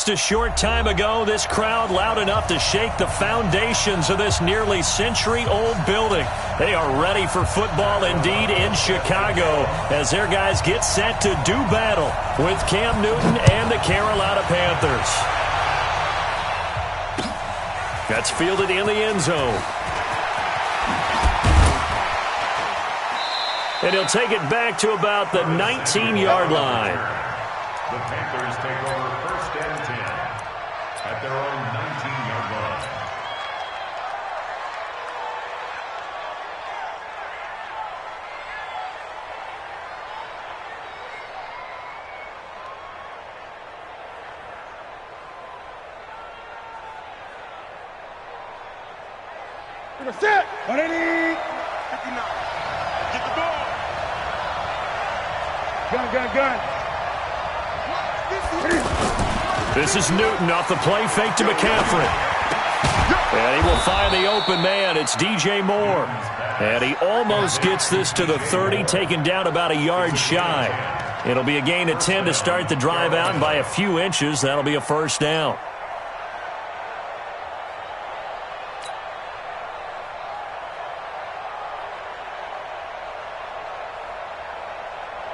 Just a short time ago, this crowd loud enough to shake the foundations of this nearly century-old building. They are ready for football indeed in Chicago as their guys get set to do battle with Cam Newton and the Carolina Panthers. That's fielded in the end zone. And he'll take it back to about the 19-yard line. The Panthers take over 1st and 10 at their own 19-yard line. Set. 180. 59. Get the ball. Gun. This is Newton off the play fake to McCaffrey. And he will find the open man. It's DJ Moore. And he almost gets this to the 30, taken down about a yard shy. It'll be a gain of 10 to start the drive out, and by a few inches, that'll be a first down.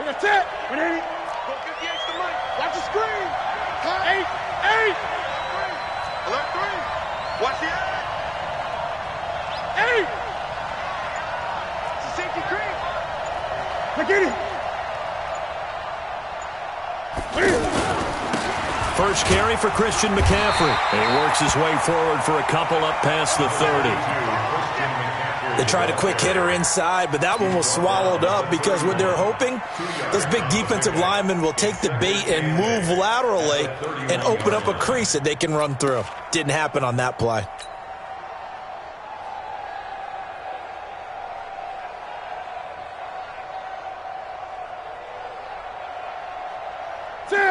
That's it. 180. Go 50 extra money. Watch the screen. 8. Alert 3. Watch the 8. It's a safety cream. Get it. First carry for Christian McCaffrey. And he works his way forward for a couple up past the 30. They tried a quick hitter inside, but that one was swallowed up because what they're hoping, those big defensive linemen will take the bait and move laterally and open up a crease that they can run through. Didn't happen on that play.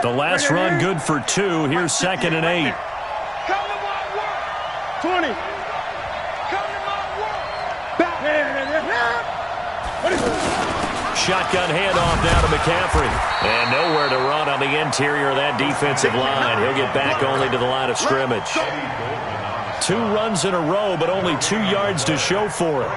The last run good for 2. Here's 2nd and 8. 20. Shotgun handoff now to McCaffrey. And nowhere to run on the interior of that defensive line. He'll get back only to the line of scrimmage. 2 runs in a row, but only 2 yards to show for it.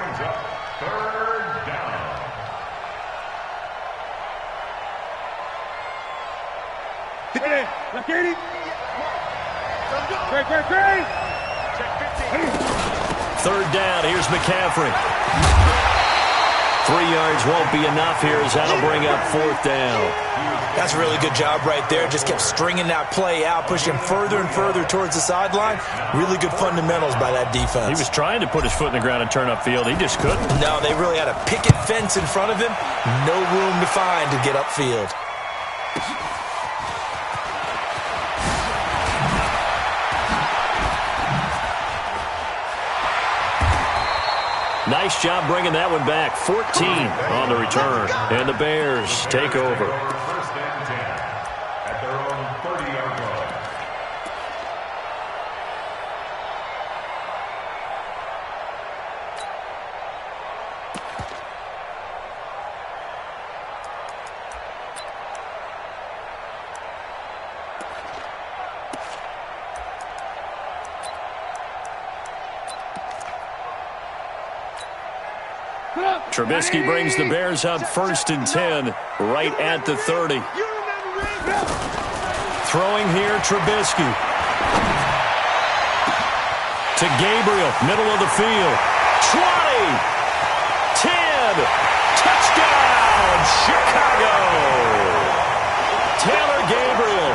Third down, here's McCaffrey. 3 yards won't be enough here as that'll bring up 4th down. That's a really good job right there. Just kept stringing that play out, pushing further and further towards the sideline. Really good fundamentals by that defense. He was trying to put his foot in the ground and turn upfield. He just couldn't. No, they really had a picket fence in front of him. No room to find to get upfield. Nice job bringing that one back. 14 on the return. And the Bears take over. 1st and 10 at their own 30-yard line. Trubisky brings the Bears up 1st and 10, right at the 30. Throwing here, Trubisky. To Gabriel, middle of the field. 20, 10, touchdown, Chicago. Taylor Gabriel,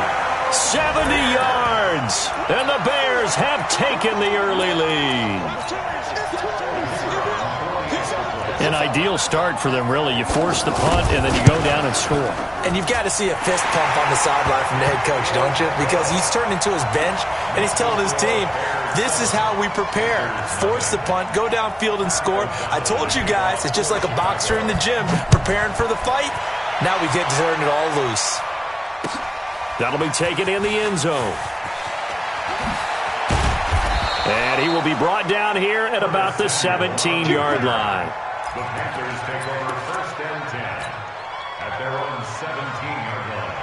70 yards, and the Bears have taken the early lead. An ideal start for them, really. You force the punt, and then you go down and score. And you've got to see a fist pump on the sideline from the head coach, don't you? Because he's turned into his bench, and he's telling his team, this is how we prepare. Force the punt, go downfield and score. I told you guys, it's just like a boxer in the gym, preparing for the fight. Now we get to turn it all loose. That'll be taken in the end zone. And he will be brought down here at about the 17-yard line. The Panthers take over 1st and 10 at their own 17-yard line.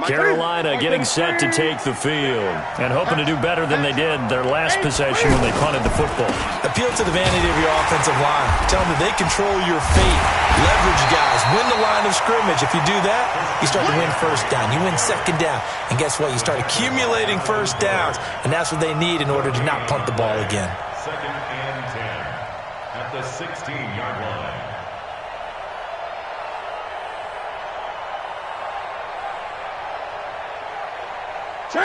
Carolina getting set to take the field and hoping to do better than they did their last possession when they punted the football. Appeal to the vanity of your offensive line. Tell them that they control your fate. Leverage guys. Win the line of scrimmage. If you do that, you start to win first down. You win second down. And guess what? You start accumulating first downs. And that's what they need in order to not punt the ball again. 2nd and 10 at the 16-yard line.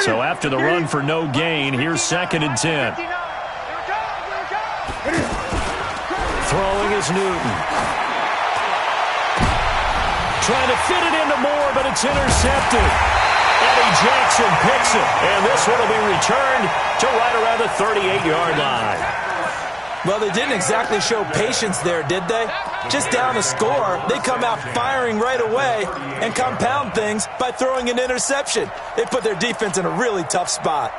So after the run for no gain, here's 2nd and 10. Throwing is Newton. Trying to fit it into Moore, but it's intercepted. Eddie Jackson picks it, and this one will be returned to right around the 38-yard line. Well, they didn't exactly show patience there, did they? Just down a score, they come out firing right away and compound things by throwing an interception. They put their defense in a really tough spot.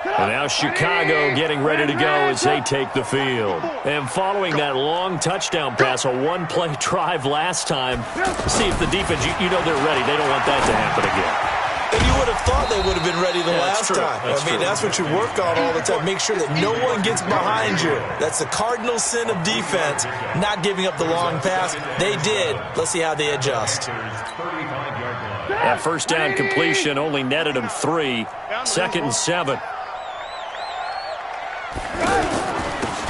And now Chicago getting ready to go as they take the field. And following that long touchdown pass, a one-play drive last time, see if the defense, you know they're ready. They don't want that to happen again. And you would have thought they would have been ready the last time. That's what you work on all the time. Make sure that no one gets behind you. That's the cardinal sin of defense, not giving up the long pass. They did. Let's see how they adjust. That first down completion only netted them 3. 2nd and 7.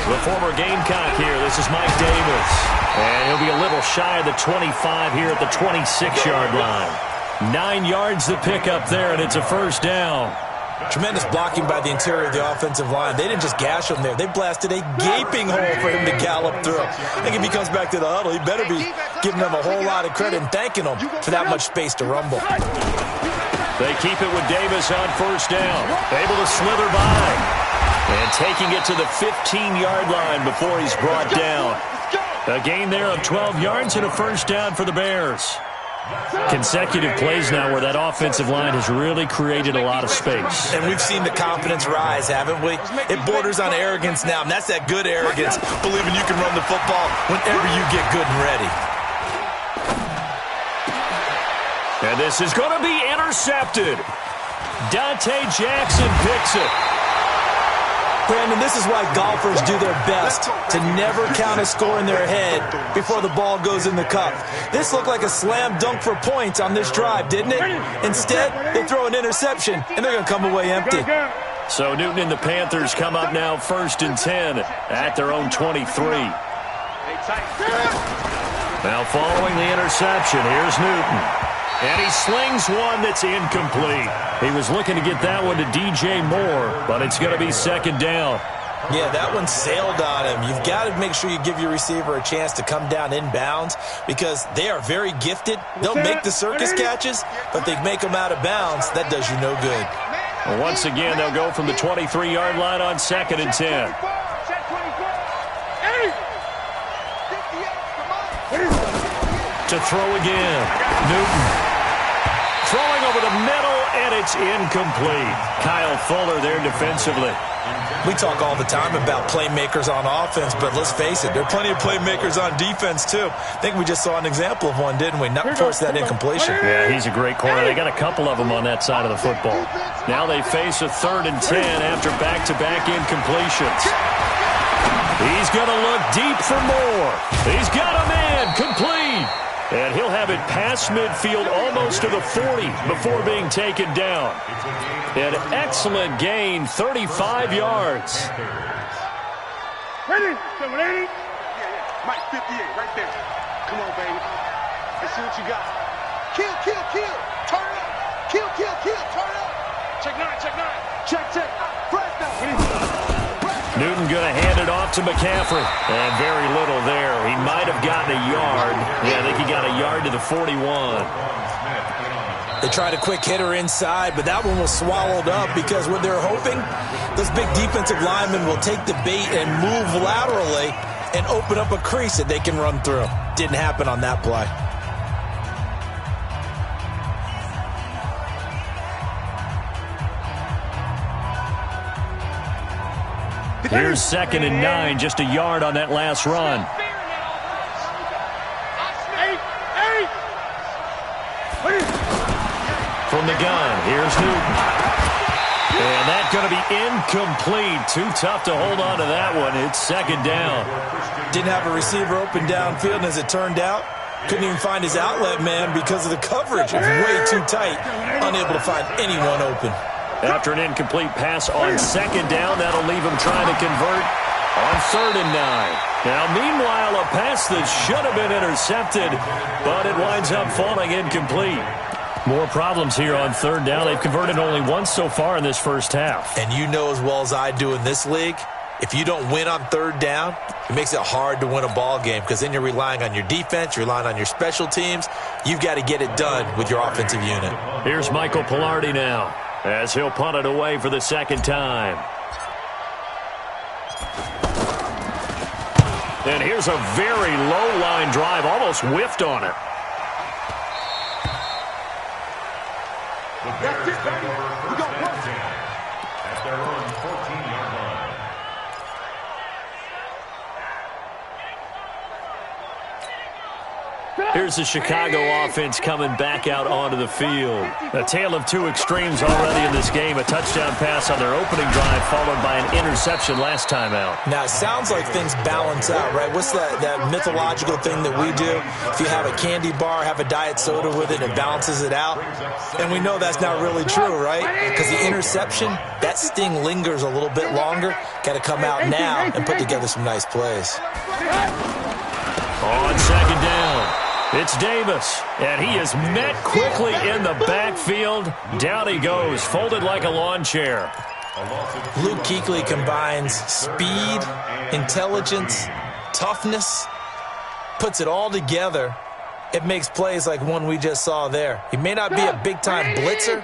The former Gamecock here. This is Mike Davis. And he'll be a little shy of the 25 here at the 26-yard line. 9 yards the pickup there, and it's a first down. Tremendous blocking by the interior of the offensive line. They didn't just gash him there. They blasted a gaping hole for him to gallop through. I think if he comes back to the huddle, he better be giving them a whole lot of credit and thanking them for that much space to rumble. They keep it with Davis on first down. Able to slither by. And taking it to the 15-yard line before he's brought down. A gain there of 12 yards and a first down for the Bears. Consecutive plays now where that offensive line has really created a lot of space. And we've seen the confidence rise, haven't we? It borders on arrogance now, and that's that good arrogance, believing you can run the football whenever you get good and ready. And this is going to be intercepted. Dante Jackson picks it. Brandon, this is why golfers do their best to never count a score in their head before the ball goes in the cup. This looked like a slam dunk for points on this drive, didn't it? Instead, they throw an interception, and they're going to come away empty. So Newton and the Panthers come up now 1st and 10 at their own 23. Now following the interception, here's Newton. And he slings one that's incomplete. He was looking to get that one to DJ Moore, but it's going to be 2nd down. Yeah, that one sailed on him. You've got to make sure you give your receiver a chance to come down inbounds because they are very gifted. They'll make the circus catches, but they make them out of bounds. That does you no good. Well, once again, they'll go from the 23-yard line on 2nd and 10. To throw again. Newton. Throwing over the middle, and it's incomplete. Kyle Fuller there defensively. We talk all the time about playmakers on offense, but let's face it, there are plenty of playmakers on defense, too. I think we just saw an example of one, didn't we? Not force that incompletion. Yeah, he's a great corner. They got a couple of them on that side of the football. Now they face a 3rd and 10 after back-to-back incompletions. He's going to look deep for more. He's got a man complete. And he'll have it past midfield almost to the 40 before being taken down. An excellent gain, 35 yards. Ready? 780? Mike, 58, right there. Come on, baby. Let's see what you got. Kill, kill, kill. Turn it up. Kill, kill, kill. Turn it up. Check 9, check 9. Check, check. Press down. Newton going to hand it off to McCaffrey. And very little there. He might have gotten a yard. Yeah, I think he got a yard to the 41. They tried a quick hitter inside, but that one was swallowed up because what they're hoping, those big defensive linemen will take the bait and move laterally and open up a crease that they can run through. Didn't happen on that play. Here's 2nd and 9, just a yard on that last run. From the gun, here's Newton. And that's going to be incomplete. Too tough to hold on to that one. It's second down. Didn't have a receiver open downfield, and as it turned out, couldn't even find his outlet man because of the coverage. It was way too tight, unable to find anyone open. After an incomplete pass on second down, that'll leave him trying to convert on 3rd and 9. Now, meanwhile, a pass that should have been intercepted, but it winds up falling incomplete. More problems here on 3rd down. They've converted only once so far in this first half. And you know as well as I do in this league, if you don't win on 3rd down, it makes it hard to win a ball game because then you're relying on your defense, you're relying on your special teams. You've got to get it done with your offensive unit. Here's Michael Pilardi now as he'll punt it away for the second time. And here's a very low line drive, almost whiffed on it. That's it, baby. We got one at their own 14-yard line. Here's the Chicago offense coming back out onto the field. A tale of two extremes already in this game. A touchdown pass on their opening drive followed by an interception last time out. Now, it sounds like things balance out, right? What's that mythological thing that we do? If you have a candy bar, have a diet soda with it, it balances it out. And we know that's not really true, right? Because the interception, that sting lingers a little bit longer. Got to come out now and put together some nice plays. On second down, it's Davis, and he is met quickly in the backfield. Down he goes, folded like a lawn chair. Luke Kuechly combines speed, intelligence, toughness, puts it all together. It makes plays like one we just saw there. He may not be a big-time blitzer,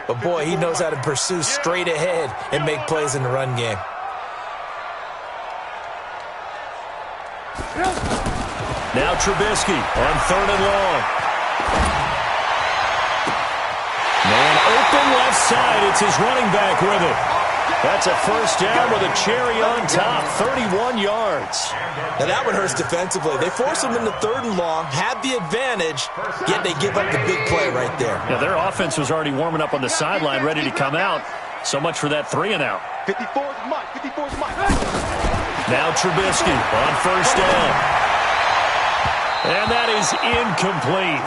but, boy, he knows how to pursue straight ahead and make plays in the run game. Now Trubisky on 3rd and long. Man open left side. It's his running back with it. That's a first down with a cherry on top, 31 yards. Now that one hurts defensively. They force him into 3rd and long, had the advantage, yet they give up the big play right there. Yeah, their offense was already warming up on the sideline, ready to come out. So much for that 3 and out. 54's Mike. 54's Mike. Now Trubisky on first down. And that is incomplete.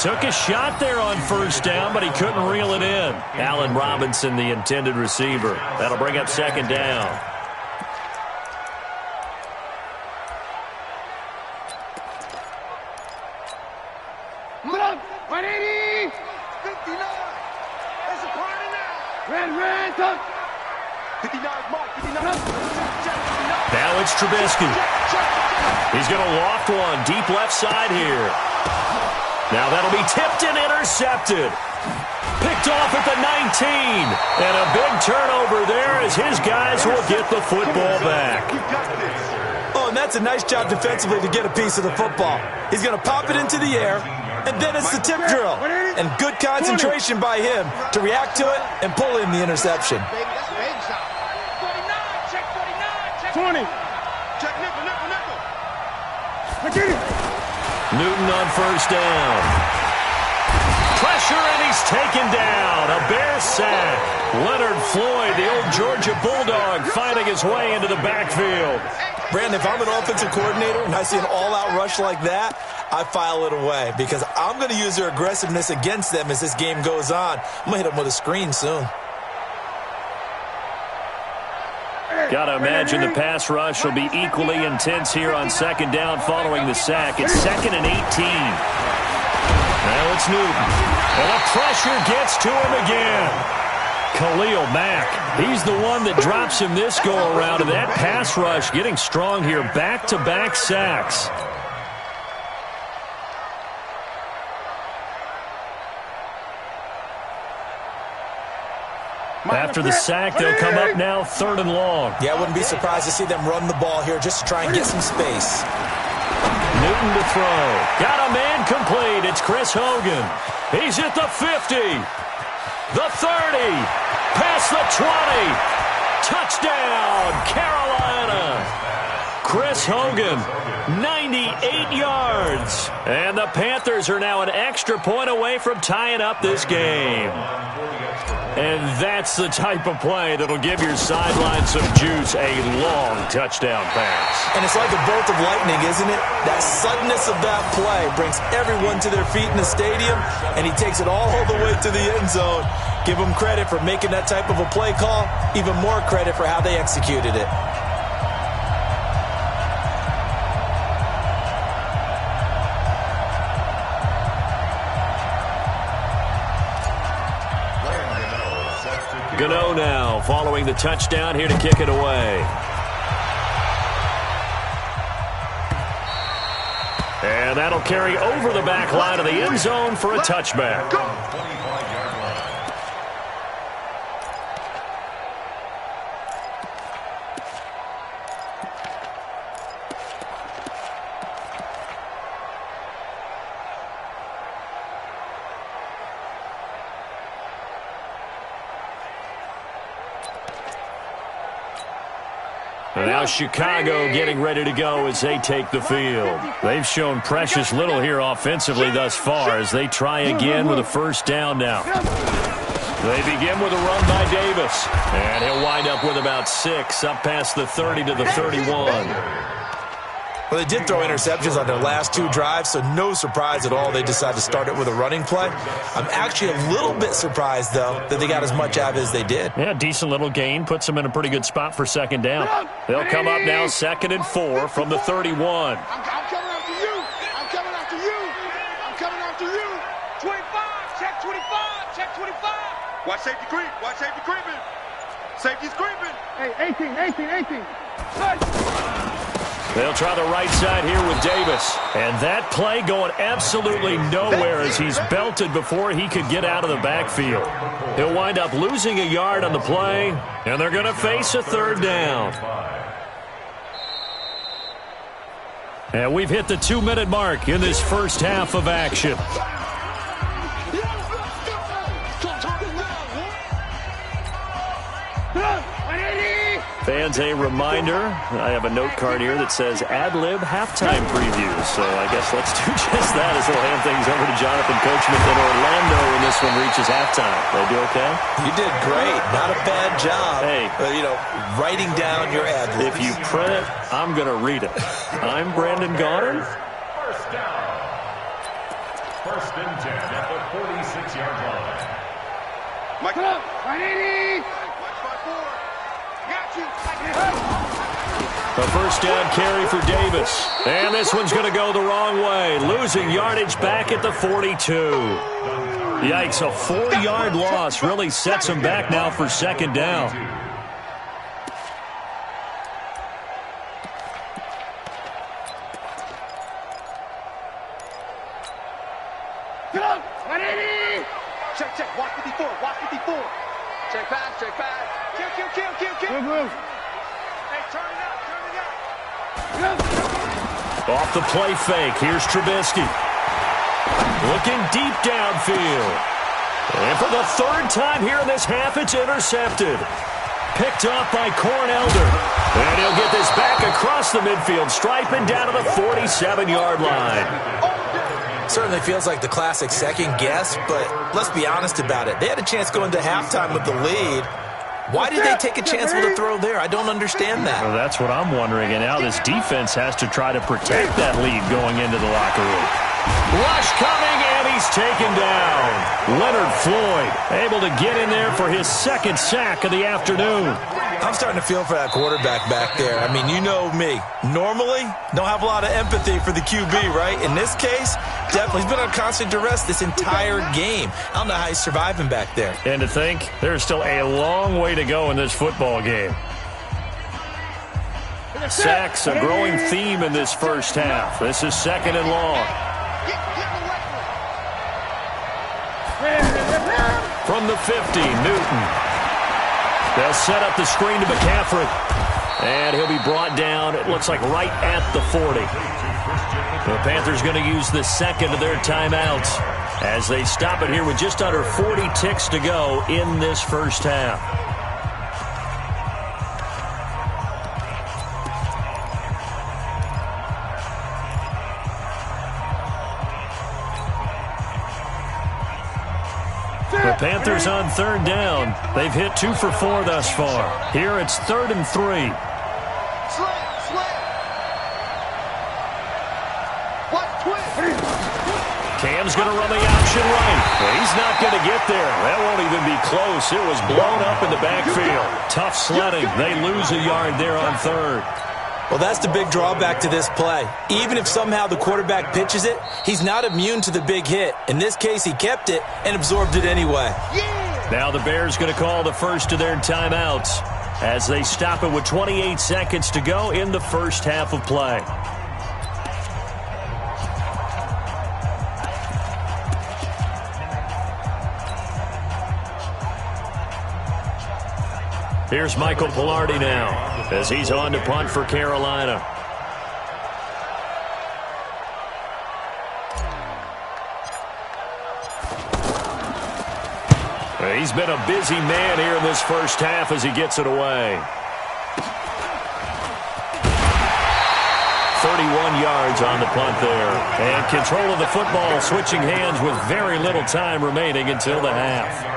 Took a shot there on first down, but he couldn't reel it in. Allen Robinson, the intended receiver. That'll bring up second down. Come on, 180. 59. It's a party now. Red, up. 59 Mike. 59. Now it's Trubisky. He's going to loft one deep left side here. Now that'll be tipped and intercepted. Picked off at the 19. And a big turnover there as his guys will get the football back. Oh, and that's a nice job defensively to get a piece of the football. He's going to pop it into the air, and then it's the tip drill. And good concentration by him to react to it and pull in the interception. 20. Check nickel. Newton on first down. Pressure, and he's taken down. A Bear sack. Leonard Floyd, the old Georgia Bulldog, finding his way into the backfield. Brandon, if I'm an offensive coordinator and I see an all-out rush like that, I file it away because I'm going to use their aggressiveness against them as this game goes on. I'm going to hit them with a screen soon. Got to imagine the pass rush will be equally intense here on second down following the sack. It's 2nd and 18. Now it's Newton. And the pressure gets to him again. Khalil Mack, he's the one that drops him this go-around. And that pass rush getting strong here. Back-to-back sacks. After the sack, they'll come up now 3rd and long. Yeah, I wouldn't be surprised to see them run the ball here just to try and get some space. Newton to throw. Got a man complete. It's Chris Hogan. He's at the 50. The 30. Past the 20. Touchdown, Carolina. Chris Hogan. 98 yards. And the Panthers are now an extra point away from tying up this game. And that's the type of play that'll give your sideline some juice, a long touchdown pass. And it's like a bolt of lightning, isn't it? That suddenness of that play brings everyone to their feet in the stadium, and he takes it all the way to the end zone. Give him credit for making that type of a play call, even more credit for how they executed it. Gano now following the touchdown here to kick it away. And that'll carry over the back line of the end zone for a touchback. And now Chicago getting ready to go as they take the field. They've shown precious little here offensively thus far as they try again with a first down now. They begin with a run by Davis. And he'll wind up with about 6 up past the 30 to the 31. Well, they did throw interceptions on their last 2 drives, so no surprise at all they decided to start it with a running play. I'm actually a little bit surprised, though, that they got as much out as they did. Yeah, decent little gain. Puts them in a pretty good spot for second down. They'll come up now 2nd and 4 from the 31. I'm coming after you. I'm coming after you. I'm coming after you. 25. Check 25. Check 25. Watch safety creep. Watch safety creeping. Safety's creeping. Hey, 18. They'll try the right side here with Davis. And that play going absolutely nowhere as he's belted before he could get out of the backfield. He'll wind up losing a yard on the play, and they're going to face a 3rd down. And we've hit the 2-minute mark in this first half of action. Fans, a reminder, I have a note card here that says ad-lib halftime previews. So I guess let's do just that as we'll hand things over to Jonathan Coachman in Orlando when this one reaches halftime. Did I do okay? You did great. Not a bad job. Hey. Writing down your ad-libs. If you print it, I'm going to read it. I'm Brandon Goddard. First down. 1st and 10 at the 46-yard line. Mike up. 180. Watch 5-4. Got you. A first down carry for Davis. And this one's going to go the wrong way. Losing yardage back at the 42. Yikes, a 4-yard loss really sets him back now for 2nd down. Go. 180. Check. Watch 54. Watch 54. Check pass. Kill. Move. Hey, turn it up. Off the play fake, here's Trubisky. Looking deep downfield. And for the 3rd time here in this half, it's intercepted. Picked off by Cornelder. And he'll get this back across the midfield stripe and down to the 47-yard line. Certainly feels like the classic second guess, but let's be honest about it. They had a chance going to halftime with the lead. Why did they take a chance with a throw there? I don't understand that. Well, that's what I'm wondering. And now this defense has to try to protect that lead going into the locker room. Rush coming, and he's taken down. Leonard Floyd able to get in there for his 2nd sack of the afternoon. I'm starting to feel for that quarterback back there. I mean, you know me. Normally, don't have a lot of empathy for the QB, right? In this case, definitely. He's been on constant duress this entire game. I don't know how he's surviving back there. And to think, there's still a long way to go in this football game. Sacks, a growing theme in this first half. This is 2nd and long. From the 50, Newton. They'll set up the screen to McCaffrey. And he'll be brought down, it looks like, right at the 40. The Panthers going to use the 2nd of their timeouts as they stop it here with just under 40 ticks to go in this first half. Panthers on third down. They've hit 2 for 4 thus far. Here it's 3rd and 3. Cam's going to run the option right. Well, he's not going to get there. That won't even be close. It was blown up in the backfield. Tough sledding. They lose a yard there on 3rd. Well, that's the big drawback to this play. Even if somehow the quarterback pitches it, he's not immune to the big hit. In this case, he kept it and absorbed it anyway. Now the Bears going to call the first of their timeouts as they stop it with 28 seconds to go in the first half of play. Here's Michael Pilardi now as he's on to punt for Carolina. He's been a busy man here in this first half as he gets it away. 31 yards on the punt there. And control of the football switching hands with very little time remaining until the half.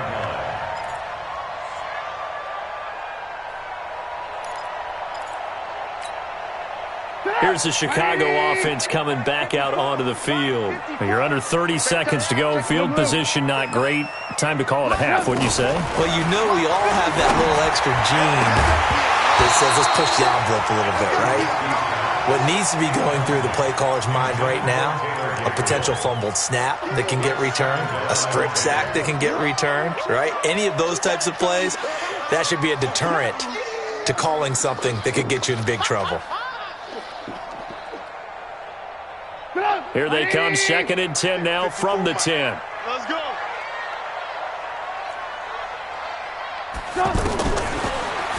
Here's the Chicago offense coming back out onto the field. You're under 30 seconds to go. Field position not great. Time to call it a half, wouldn't you say? Well, you know we all have that little extra gene that says let's push the envelope a little bit, right? What needs to be going through the play caller's mind right now, a potential fumbled snap that can get returned, a strip sack that can get returned, right? Any of those types of plays, that should be a deterrent to calling something that could get you in big trouble. Here they come, 2nd and 10 now from the 10. Let's go.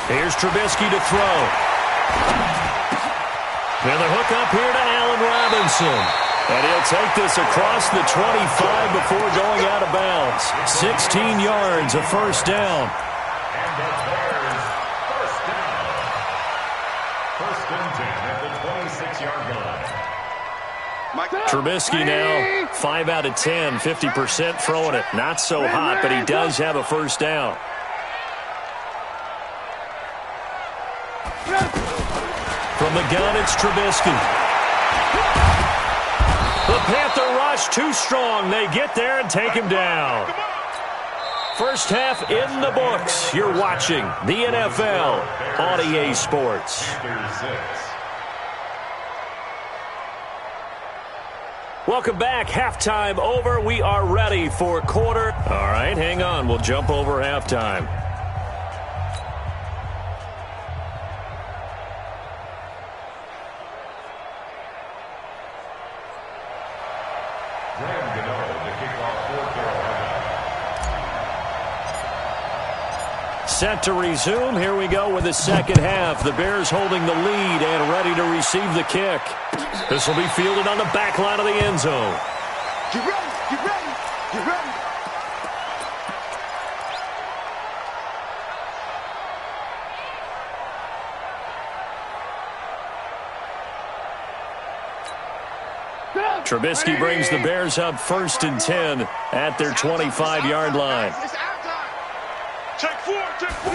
Here's Trubisky to throw. And the hook up here to Allen Robinson. And he'll take this across the 25 before going out of bounds. 16 yards, a first down. And the Bears first down. 1st and 10 at the 26-yard line. Trubisky now 5 out of 10, 50% throwing it. Not so hot, but he does have a first down. From the gun, it's Trubisky. The Panther rush too strong. They get there and take him down. First half in the books. You're watching the NFL on EA Sports. Welcome back. Halftime over. We are ready for quarter. All right, hang on. We'll jump over halftime. Set to resume. Here we go with the second half. The Bears holding the lead and ready to receive the kick. This will be fielded on the back line of the end zone. Get ready, get ready, get ready. Trubisky brings the Bears up 1st and 10 at their 25-yard line. Check 4, check 4.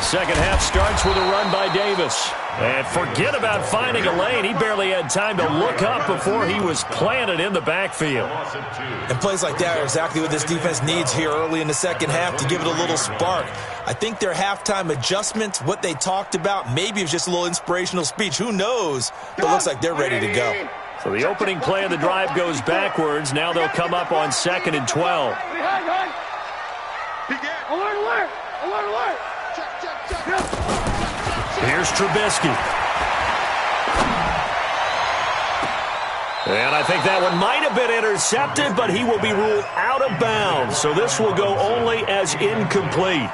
Second half starts with a run by Davis. And forget about finding a lane. He barely had time to look up before he was planted in the backfield. And plays like that are exactly what this defense needs here early in the second half to give it a little spark. I think their halftime adjustments, what they talked about, maybe it was just a little inspirational speech. Who knows? But it looks like they're ready to go. So the opening play of the drive goes backwards. Now they'll come up on 2nd and 12. Alert, alert, alert, alert. Check, check, check. Here's Trubisky. And I think that one might have been intercepted, but he will be ruled out of bounds. So this will go only as incomplete.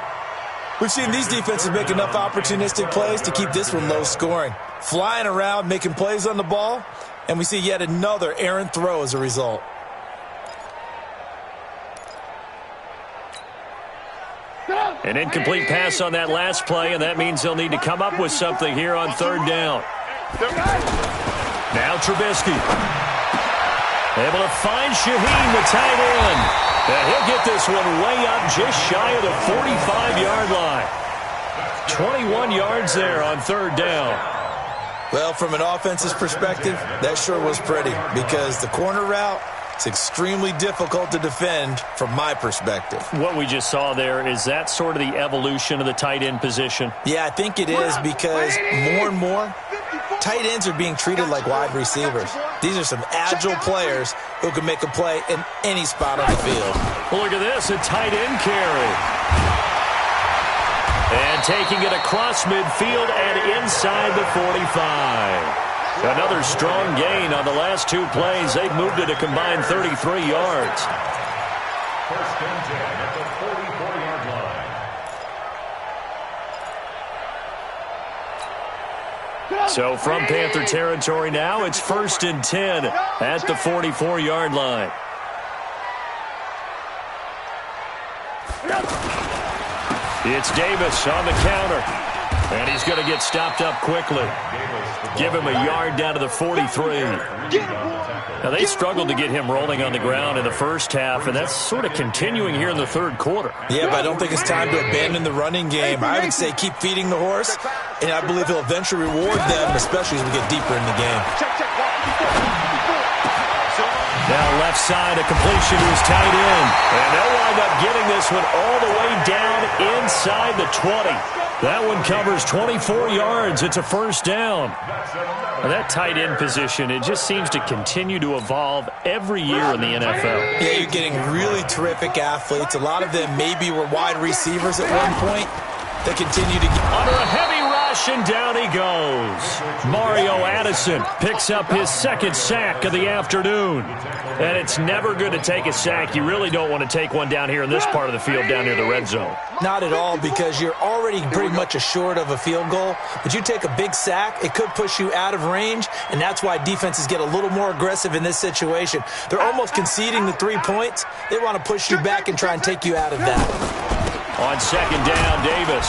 We've seen these defenses make enough opportunistic plays to keep this one low scoring. Flying around, making plays on the ball, and we see yet another errant throw as a result. An incomplete pass on that last play, and that means they'll need to come up with something here on 3rd down. Now Trubisky. Able to find Shaheen, the tight end. And he'll get this one way up just shy of the 45-yard line. 21 yards there on third down. Well, from an offense's perspective, that sure was pretty because the corner route is extremely difficult to defend from my perspective. What we just saw there, is that sort of the evolution of the tight end position? Yeah, I think it is because more and more, tight ends are being treated like wide receivers. These are some agile players who can make a play in any spot on the field. Well, look at this, a tight end carry. And taking it across midfield and inside the 45. Another strong gain on the last two plays. They've moved it a combined 33 yards. First and 10 at the 44-yard line. So from Panther territory now, it's first and 10 at the 44-yard line. It's Davis on the counter. And he's going to get stopped up quickly. Give him a yard down to the 43. Now, they struggled to get him rolling on the ground in the first half, and that's sort of continuing here in the third quarter. Yeah, but I don't think it's time to abandon the running game. I would say keep feeding the horse, and I believe he'll eventually reward them, especially as we get deeper in the game. Now left side, a completion to his tight end. And they'll wind up getting this one all the way down inside the 20. That one covers 24 yards. It's a first down. Now that tight end position, it just seems to continue to evolve every year in the NFL. Yeah, you're getting really terrific athletes. A lot of them maybe were wide receivers at one point. They continue to get under a heavy rush, and down he goes. Mario Addison picks up his second sack of the afternoon. And it's never good to take a sack. You really don't want to take one down here in this part of the field down near the red zone. Not at all, because you're already pretty much assured of a field goal. But you take a big sack, it could push you out of range, and that's why defenses get a little more aggressive in this situation. They're almost conceding the 3 points. They want to push you back and try and take you out of that. On second down, Davis.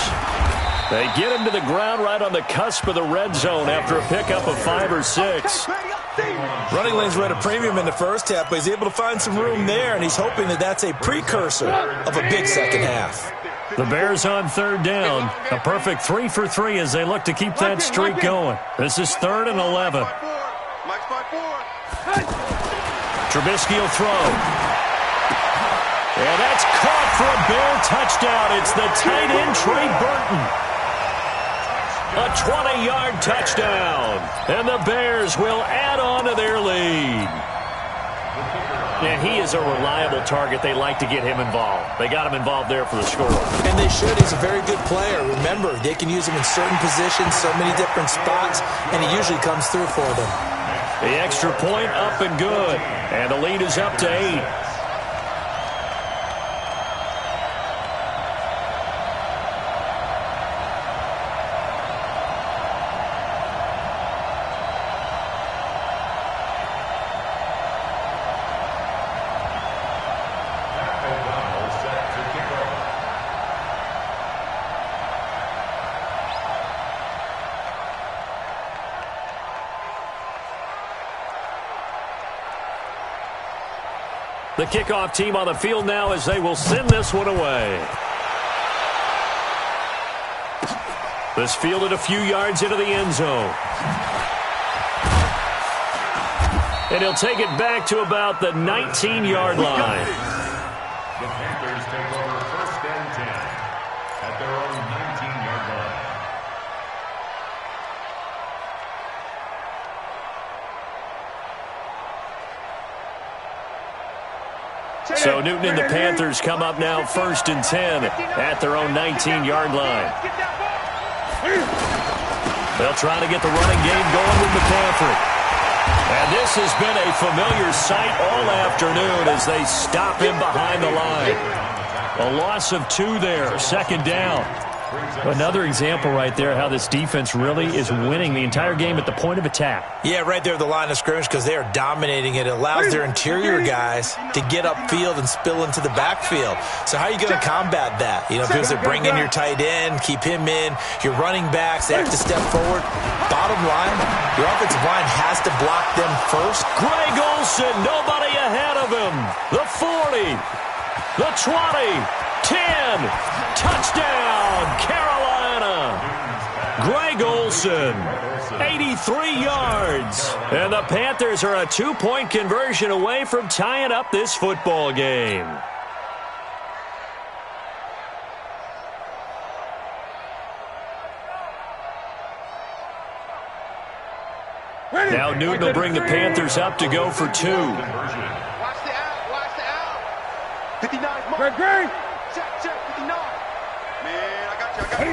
They get him to the ground right on the cusp of the red zone after a pickup of 5 or 6. Running lanes were at a premium in the first half, but he's able to find some room there, and he's hoping that that's a precursor of a big second half. The Bears on third down. A perfect 3 for 3 as they look to keep that streak going. This is 3rd and 11. Trubisky will throw. And that's caught for a Bear touchdown. It's the tight end, Trey Burton. A 20-yard touchdown. And the Bears will add on to their lead. And he is a reliable target. They like to get him involved. They got him involved there for the score. And they should. He's a very good player. Remember, they can use him in certain positions, so many different spots, and he usually comes through for them. The extra point up and good. And the lead is up to 8. The kickoff team on the field now as they will send this one away. This fielded a few yards into the end zone. And he'll take it back to about the 19-yard line. The Panthers take over first and 10 at their own 19-yard line. So Newton and the Panthers come up now first and 10 at their own 19-yard line. They'll try to get the running game going with McCaffrey. And this has been a familiar sight all afternoon as they stop him behind the line. A loss of 2 there, second down. Another example right there how this defense really is winning the entire game at the point of attack. Yeah, right there at the line of scrimmage because they are dominating it. It allows their interior guys to get upfield and spill into the backfield. So how are you going to combat that? You know, because they bring in your tight end, keep him in, your running backs, they have to step forward. Bottom line, your offensive line has to block them first. Greg Olsen, nobody ahead of him. The 40. The 20, 10, touchdown, Carolina. Greg Olsen, 83 yards. And the Panthers are a 2-point conversion away from tying up this football game. Now Newton will bring the Panthers up to go for 2. Watch the out. Watch the out. 59. Greg. Check. 59. Man, I got you.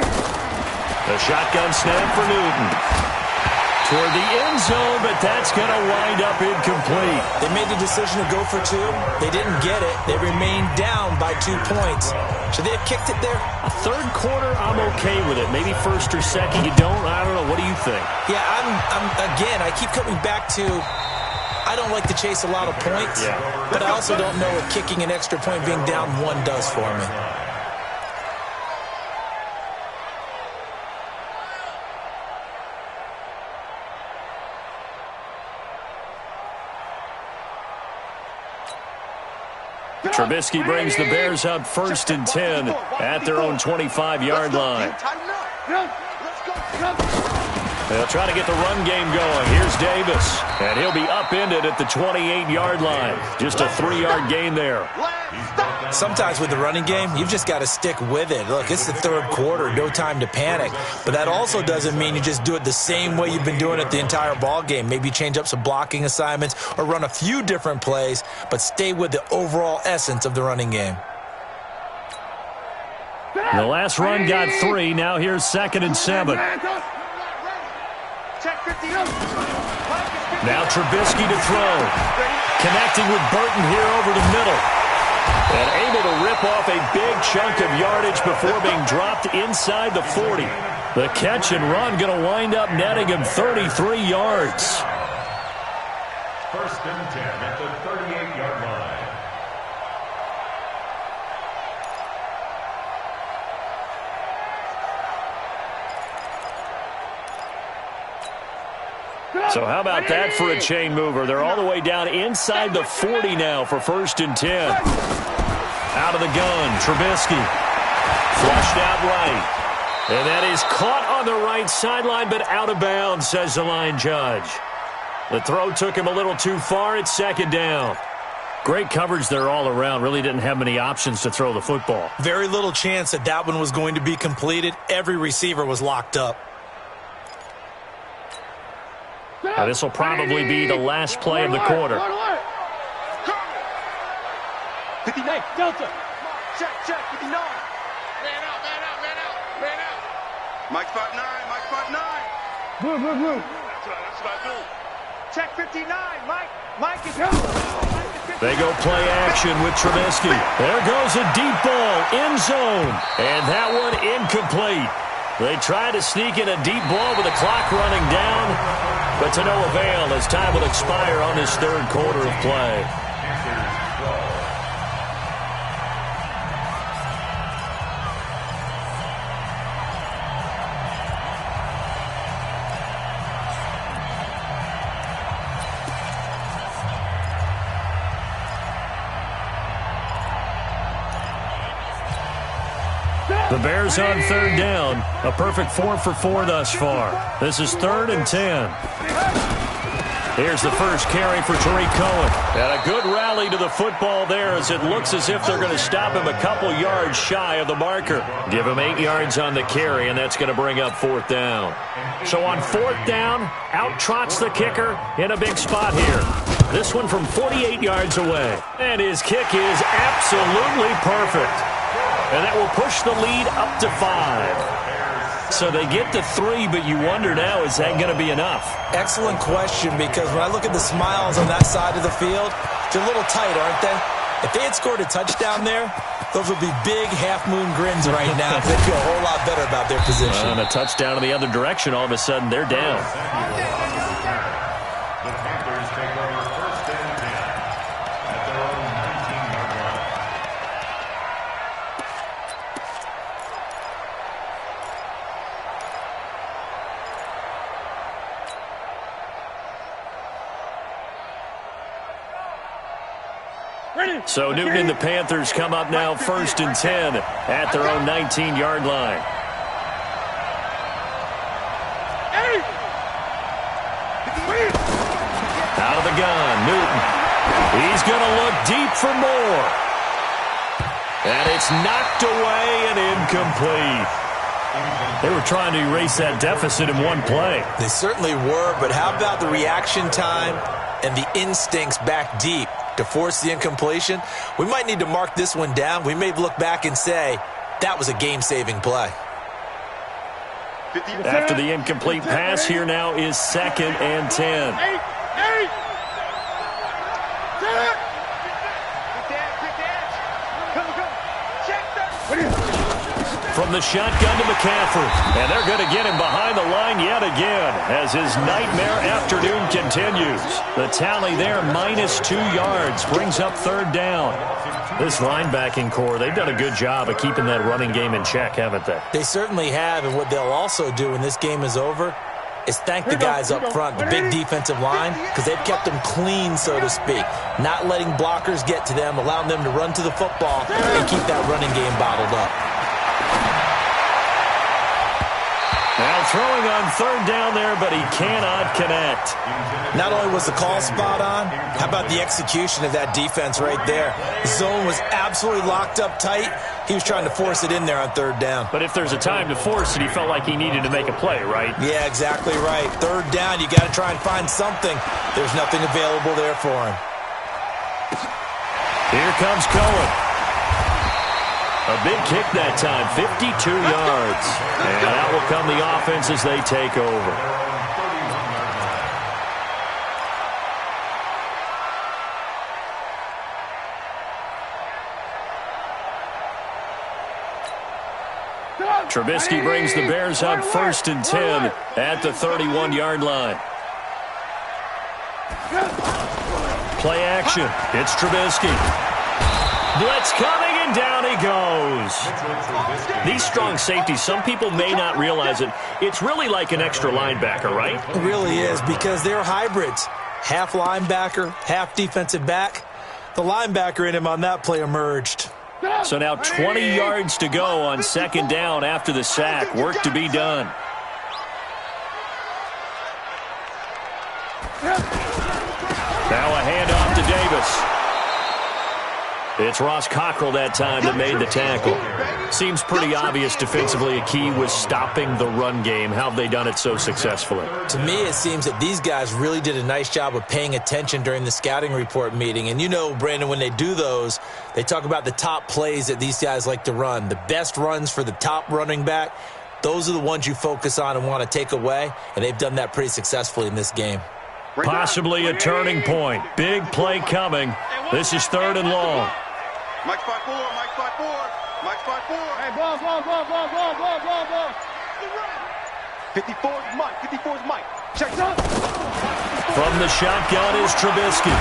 The shotgun snap for Newton. Toward the end zone, but that's going to wind up incomplete. They made the decision to go for 2. They didn't get it. They remained down by 2 points. Should they have kicked it there? A third quarter, I'm okay with it. Maybe first or second, you don't. I don't know. What do you think? Yeah, again, I keep coming back to I don't like to chase a lot of points, but I also don't know what kicking an extra point being down 1 does for me. Trubisky brings the Bears up 1st and 10 at their own 25-yard line. They'll try to get the run game going. Here's Davis, and he'll be upended at the 28-yard line. Just a 3-yard gain there. Sometimes with the running game, you've just got to stick with it. Look, it's the third quarter, no time to panic. But that also doesn't mean you just do it the same way you've been doing it the entire ball game. Maybe change up some blocking assignments or run a few different plays, but stay with the overall essence of the running game. The last run got 3. Now here's 2nd and 7. Now Trubisky to throw. Connecting with Burton here over the middle. And able to rip off a big chunk of yardage before being dropped inside the 40. The catch and run going to wind up netting him 33 yards. 1st and 10 at the 38-yard line. So how about that for a chain mover? They're all the way down inside the 40 now for 1st and 10. Out of the gun, Trubisky. Flushed out right. And that is caught on the right sideline, but out of bounds, says the line judge. The throw took him a little too far. It's 2nd down. Great coverage there all around. Really didn't have many options to throw the football. Very little chance that that one was going to be completed. Every receiver was locked up. Now, this will probably be the last play of the quarter. 59. Delta. Check. 59. Man out. Mike spot 9. Blue. That's what I do. Check 59. Mike is out. They go play action with Trubisky. There goes a deep ball, end zone. And that one incomplete. They try to sneak in a deep ball with the clock running down, but to no avail as time will expire on this third quarter of play. The Bears on 3rd down. A perfect 4 for 4 thus far. This is 3rd and 10. Here's the first carry for Tariq Cohen. And a good rally to the football there as it looks as if they're going to stop him a couple yards shy of the marker. Give him 8 yards on the carry, and that's going to bring up 4th down. So on 4th down, out trots the kicker in a big spot here. This one from 48 yards away. And his kick is absolutely perfect. And that will push the lead up to 5. So they get to 3, but you wonder now, is that going to be enough? Excellent question, because when I look at the smiles on that side of the field, they're a little tight, aren't they? If they had scored a touchdown there, those would be big half-moon grins right now because they feel a whole lot better about their position. And a touchdown in the other direction, all of a sudden, they're down. The Panthers take over 1st and 10 at their own 19-yard line. So Newton and the Panthers come up now 1st and 10 at their own 19-yard line. Out of the gun, Newton. He's going to look deep for more. And it's knocked away and incomplete. They were trying to erase that deficit in one play. They certainly were, but how about the reaction time and the instincts back deep to force the incompletion? We might need to mark this one down. We may look back and say, that was a game-saving play. After the incomplete pass, here now is 2nd and 10. From the shotgun to McCaffrey, and they're going to get him behind the line yet again as his nightmare afternoon continues. The tally there, -2 yards, brings up 3rd down. This linebacking core, they've done a good job of keeping that running game in check, haven't they? They certainly have, and what they'll also do when this game is over is thank the guys up front, the big defensive line, because they've kept them clean, so to speak, not letting blockers get to them, allowing them to run to the football and keep that running game bottled up. Now throwing on 3rd down there, but he cannot connect. Not only was the call spot on, how about the execution of that defense right there? The zone was absolutely locked up tight. He was trying to force it in there on 3rd down. But if there's a time to force it, he felt like he needed to make a play, right? Yeah, exactly right. 3rd down, you got to try and find something. There's nothing available there for him. Here comes Cohen. A big kick that time, 52 yards. And out will come the offense as they take over. Trubisky brings the Bears up 1st and 10 at the 31-yard line. Play action. It's Trubisky. Blitz coming, and down he goes. These strong safeties, some people may not realize it. It's really like an extra linebacker, right? It really is, because they're hybrids. Half linebacker, half defensive back. The linebacker in him on that play emerged. So now 20 yards to go on 2nd down after the sack. Work to be done. Now a handoff to Davis. It's Ross Cockrell that time that made the tackle. Seems pretty obvious defensively a key was stopping the run game. How have they done it so successfully? To me, it seems that these guys really did a nice job of paying attention during the scouting report meeting. And you know, Brandon, when they do those, they talk about the top plays that these guys like to run. The best runs for the top running back, those are the ones you focus on and want to take away. And they've done that pretty successfully in this game. Possibly a turning point. Big play coming. This is 3rd and long. Mike 5-4, Mike 5-4, Mike 5-4. Hey, ball. 54's Mike, 54's Mike. Check up. From the shotgun is Trubisky.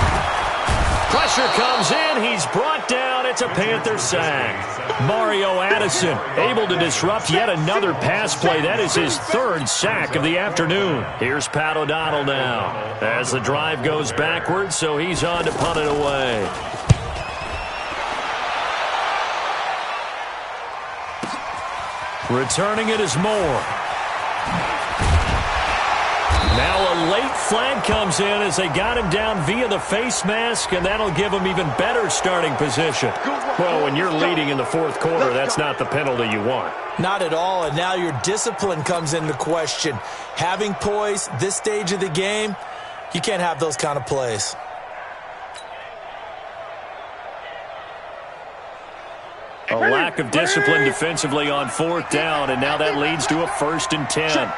Pressure comes in. He's brought down. It's a Panther sack. Mario Addison able to disrupt yet another pass play. That is his 3rd sack of the afternoon. Here's Pat O'Donnell now as the drive goes backwards, so he's on to punt it away. Returning it is Moore. Now a late flag comes in as they got him down via the face mask, and that'll give him even better starting position. Well, when you're leading in the 4th quarter, that's not the penalty you want. Not at all, and now your discipline comes into question. Having poise this stage of the game, you can't have those kind of plays. A lack of discipline defensively on 4th down, and now that leads to a 1st and 10.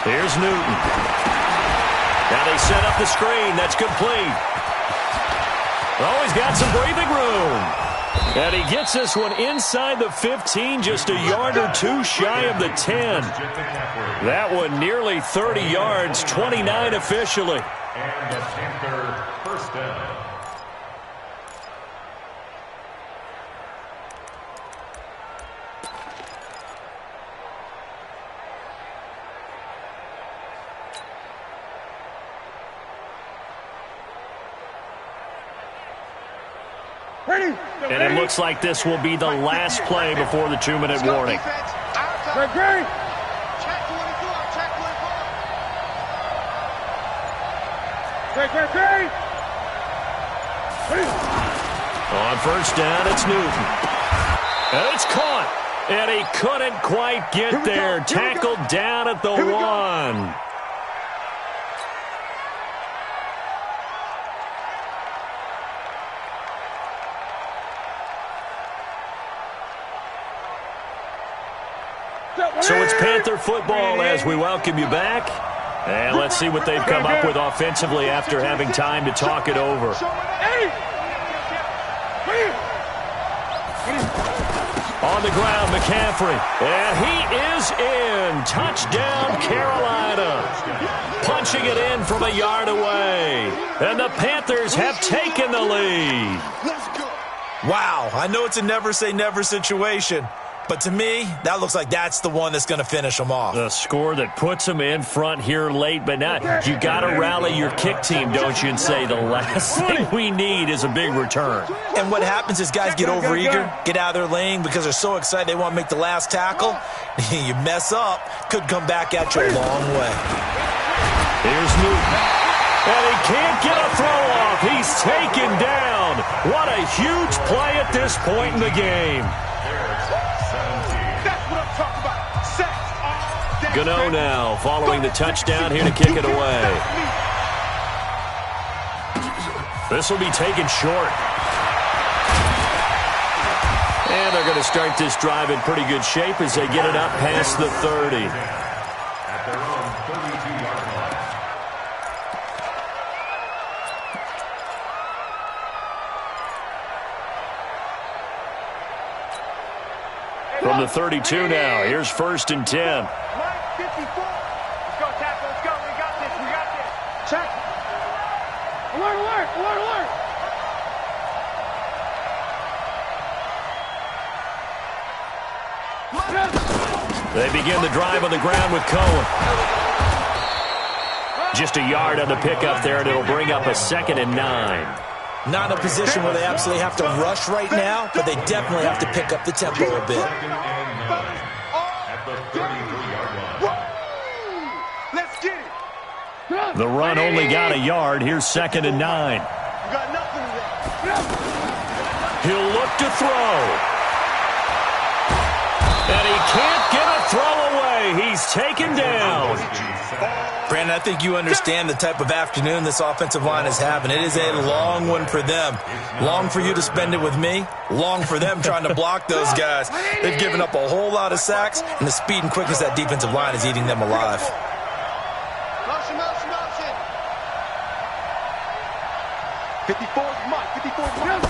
Here's Newton. Now they set up the screen. That's complete. Oh, he's got some breathing room. And he gets this one inside the 15, just a yard or two shy of the 10. That one nearly 30 yards, 29 officially. And the Panther 1st down. And it looks like this will be the last play before the 2-minute warning. Great. On first down, it's Newton. And it's caught. And he couldn't quite get there. Tackled down at the 1. So it's Panther football as we welcome you back. And let's see what they've come up with offensively after having time to talk it over. On the ground, McCaffrey. And he is in. Touchdown, Carolina. Punching it in from a yard away. And the Panthers have taken the lead. Wow, I know it's a never-say-never situation, but to me, that looks like that's the one that's going to finish them off. The score that puts them in front here late, but now you got to rally your kick team, don't you, and say the last thing we need is a big return. And what happens is guys get overeager, get out of their lane because they're so excited they want to make the last tackle. You mess up, could come back at you a long way. Here's Newton. And he can't get a throw off. He's taken down. What a huge play at this point in the game. Gano now following the touchdown here to kick it away. This will be taken short. And they're going to start this drive in pretty good shape as they get it up past the 30. At their own 32-yard line. From the 32 now, here's 1st and 10. 54. Let's go, tackle. Let's go. We got this. We got this. Check. Alert, alert, alert, alert. They begin the drive on the ground with Cohen. Just a yard on the pickup there, and it'll bring up a 2nd and 9. Not in a position where they absolutely have to rush right now, but they definitely have to pick up the tempo a bit. At the 33-yard line. Let's get it. The run only got a yard. Here's 2nd and 9. You got nothing left. He'll look to throw. And he can't get a throw away. He's taken down. Brandon, I think you understand the type of afternoon this offensive line is having. It is a long one for them. Long for you to spend it with me. Long for them trying to block those guys. They've given up a whole lot of sacks, and the speed and quickness of that defensive line is eating them alive. Motion, motion, motion. 54 Mike, 54 Mike.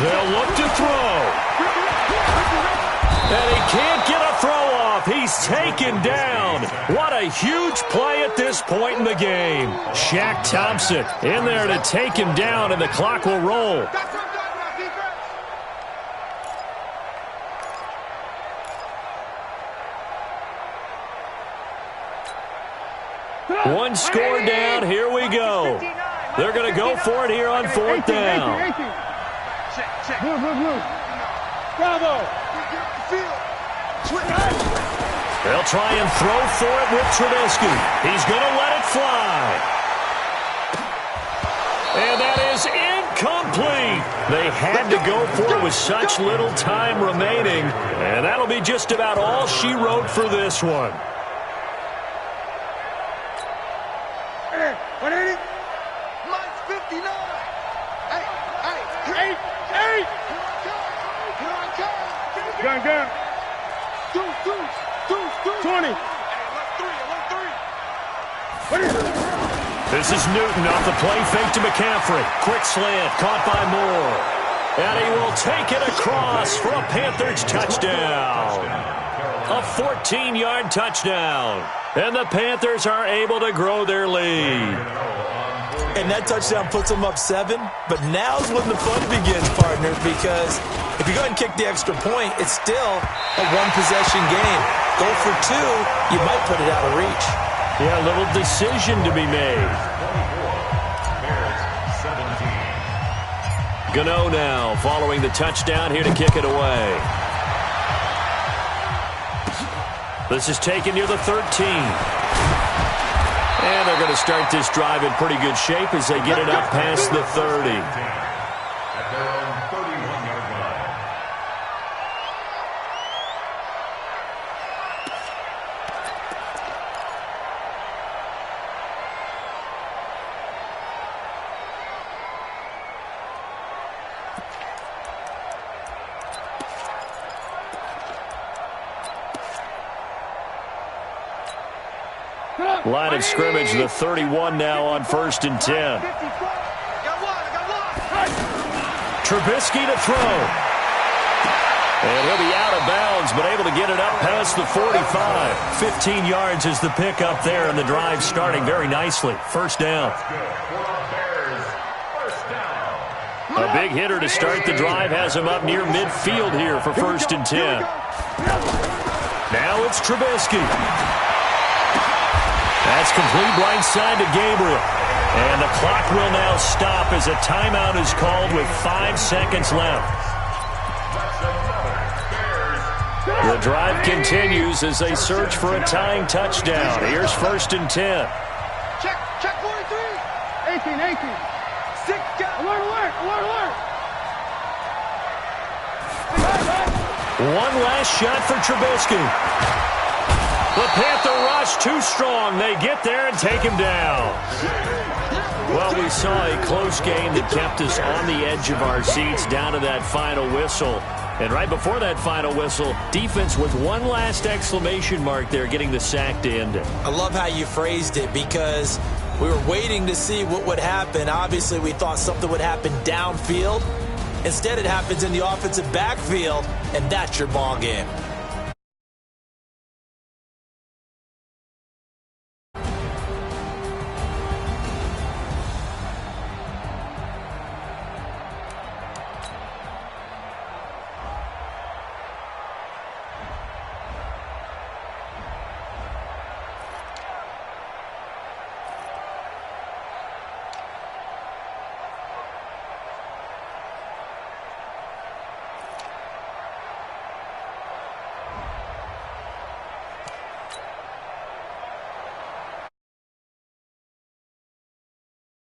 They'll look to throw. And he can't get a throw off. He's taken down. What a huge play at this point in the game. Shaq Thompson in there to take him down, and the clock will roll. That's what I'm talking about, defense. One score down. Here we go. They're going to go for it here on 4th down. Check, check. Blue, blue, blue. Bravo. They'll try and throw for it with Trubisky. He's going to let it fly. And that is incomplete. They had to go for it with such little time remaining. And that'll be just about all she wrote for this one. Hey, what is it? Mine's 59. Hey, hey, 8. Here I come. Gun, gun. 20. Hey, what is it? This is Newton off the play fake to McCaffrey. Quick slant caught by Moore. And he will take it across for a Panthers touchdown. A 14-yard touchdown. And the Panthers are able to grow their lead. And that touchdown puts them up 7. But now's when the fun begins, partner, because if you go ahead and kick the extra point, it's still a one-possession game. Go for 2, you might put it out of reach. Yeah, a little decision to be made. Gano now following the touchdown here to kick it away. This is taken near the 13. And they're going to start this drive in pretty good shape as they get it up past the 30. At their own 31-yard line. Line of scrimmage, the 31 now on 1st and 10. Trubisky to throw. And he'll be out of bounds, but able to get it up past the 45. 15 yards is the pickup there, and the drive starting very nicely. First down. A big hitter to start the drive has him up near midfield here for 1st and 10. Now it's Trubisky. That's complete right side to Gabriel. And the clock will now stop as a timeout is called with 5 seconds left. The drive continues as they search for a tying touchdown. Here's 1st and 10. Check 43. 18. 6. Alert. One last shot for Trubisky. The Panther rush too strong. They get there and take him down. Well, we saw a close game that kept us on the edge of our seats down to that final whistle. And right before that final whistle, defense with one last exclamation mark there, getting the sack to end it. I love how you phrased it because we were waiting to see what would happen. Obviously, we thought something would happen downfield. Instead, it happens in the offensive backfield, and that's your ball game.